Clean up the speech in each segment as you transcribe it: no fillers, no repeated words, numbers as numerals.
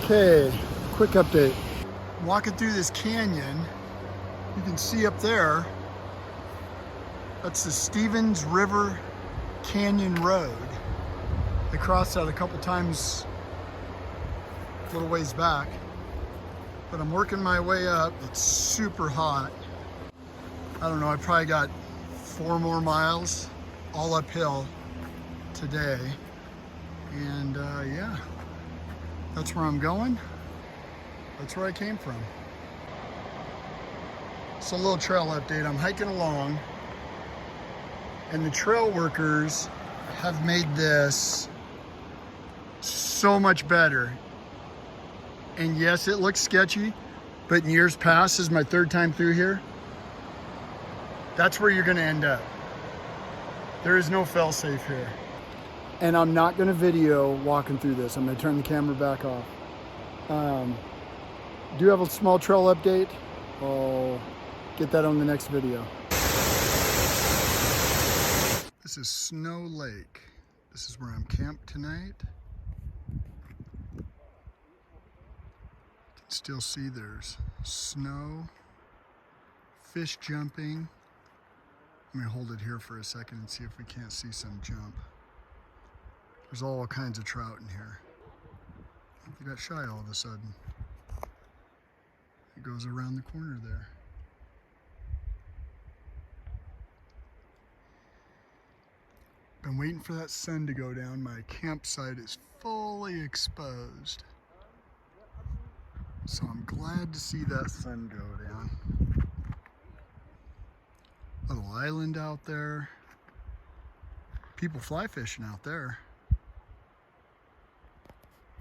Okay, quick update. Walking through this canyon, you can see up there, that's the Stevens River Canyon Road. I crossed that a couple times a little ways back, but I'm working my way up. It's super hot. I don't know, I probably got 4 more miles all uphill today. And yeah, that's where I'm going. That's where I came from. So a little trail update. I'm hiking along and the trail workers have made this so much better. And yes, it looks sketchy, but in years past, this is my 3rd time through here. That's where you're gonna end up. There is no fail-safe here. And I'm not gonna video walking through this. I'm gonna turn the camera back off. Do have a small trail update. I'll get that on the next video. This is Snow Lake. This is where I'm camped tonight. You can still see there's snow, fish jumping. Let me hold it here for a second and see if we can't see some jump. There's all kinds of trout in here. They got shy all of a sudden. It goes around the corner there. Been waiting for that sun to go down. My campsite is fully exposed. So I'm glad to see that sun go down. Little island out there. People fly fishing out there.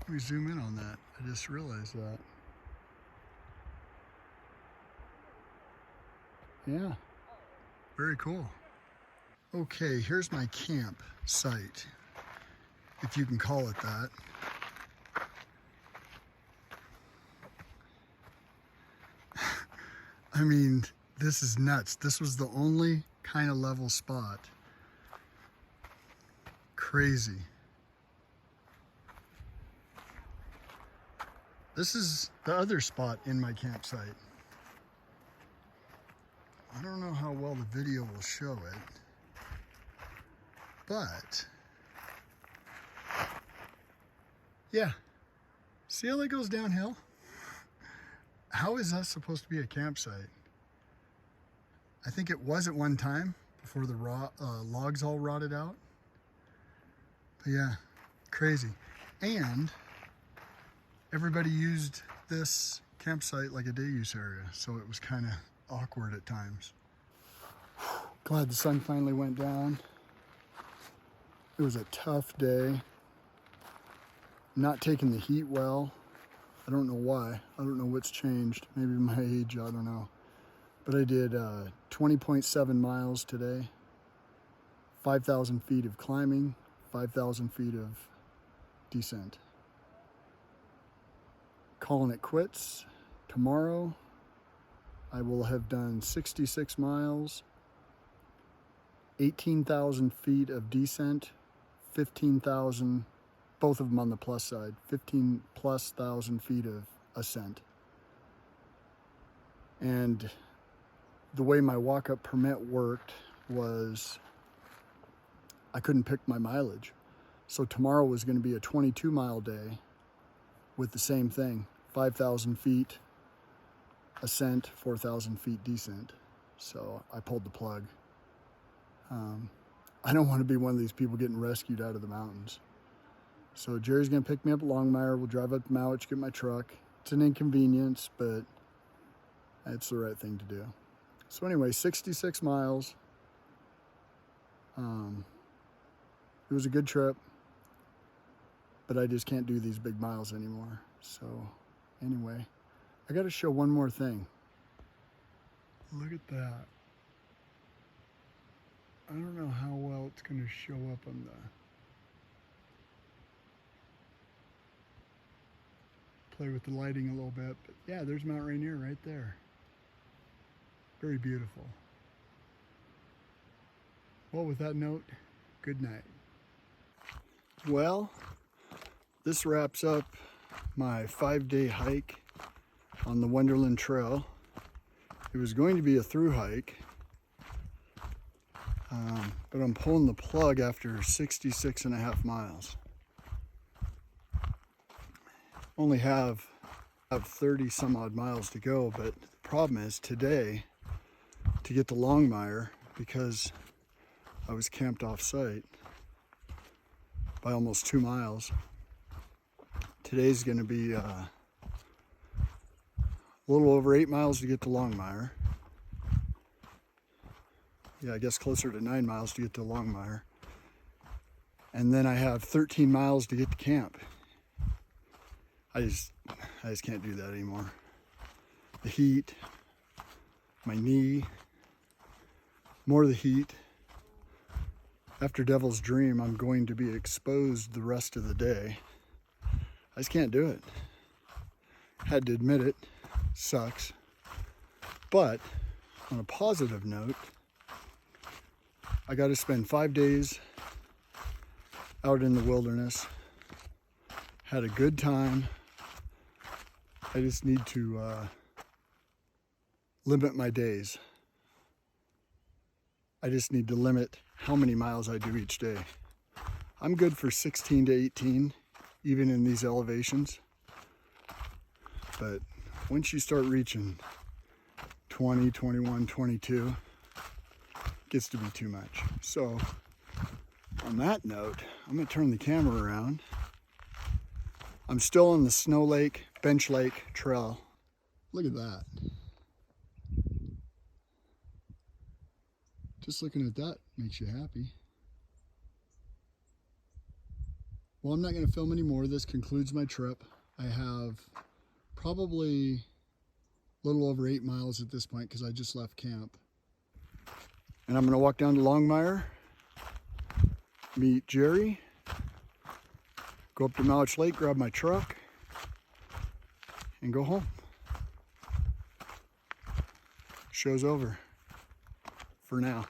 Let me zoom in on that. I just realized that. Yeah, very cool. Okay, here's my camp site, if you can call it that. I mean, this is nuts. This was the only kind of level spot. Crazy. This is the other spot in my campsite. I don't know how well the video will show it, but yeah, see how that goes downhill? How is that supposed to be a campsite? I think it was at one time before the logs all rotted out. But yeah, crazy. And everybody used this campsite like a day use area, so it was kind of awkward at times. Glad the sun finally went down. It was a tough day. Not taking the heat well. I don't know why. I don't know what's changed. Maybe my age, I don't know. But I did 20.7 miles today. 5,000 feet of climbing, 5,000 feet of descent. Calling it quits. Tomorrow I will have done 66 miles, 18,000 feet of descent, 15,000, both of them on the plus side, 15,000+ feet of ascent. And the way my walk-up permit worked was I couldn't pick my mileage. So tomorrow was going to be a 22-mile day with the same thing, 5,000 feet ascent, 4,000 feet descent. So I pulled the plug. I don't want to be one of these people getting rescued out of the mountains. So Jerry's gonna pick me up at Longmire. We'll drive up to Mowich, get my truck. It's an inconvenience, but it's the right thing to do. So anyway, 66 miles. It was a good trip, but I just can't do these big miles anymore. So anyway, I got to show one more thing. Look at that. I don't know how well it's going to show up on the play with the lighting a little bit, but yeah, there's Mount Rainier right there. Very beautiful. Well, with that note, good night. Well, this wraps up my 5-day hike on the Wonderland Trail. It was going to be a through hike, but I'm pulling the plug after 66.5 miles. Only have 30 some odd miles to go, but the problem is today, to get to Longmire, because I was camped off site by almost 2 miles, today's going to be a little over 8 miles to get to Longmire. Yeah, I guess closer to 9 miles to get to Longmire. And then I have 13 miles to get to camp. I just can't do that anymore. The heat, my knee, more of the heat. After Devil's Dream, I'm going to be exposed the rest of the day. I just can't do it. Had to admit it. Sucks. But on a positive note, I got to spend 5 days out in the wilderness. Had a good time. I just need to limit my days. I just need to limit how many miles I do each day. I'm good for 16 to 18, even in these elevations. But once you start reaching 20, 21, 22, it gets to be too much. So on that note, I'm gonna turn the camera around. I'm still on the Snow Lake, Bench Lake Trail. Look at that. Just looking at that makes you happy. Well, I'm not going to film anymore. This concludes my trip. I have probably a little over 8 miles at this point because I just left camp. And I'm going to walk down to Longmire, meet Jerry, go up to Mowich Lake, grab my truck, and go home. Show's over for now.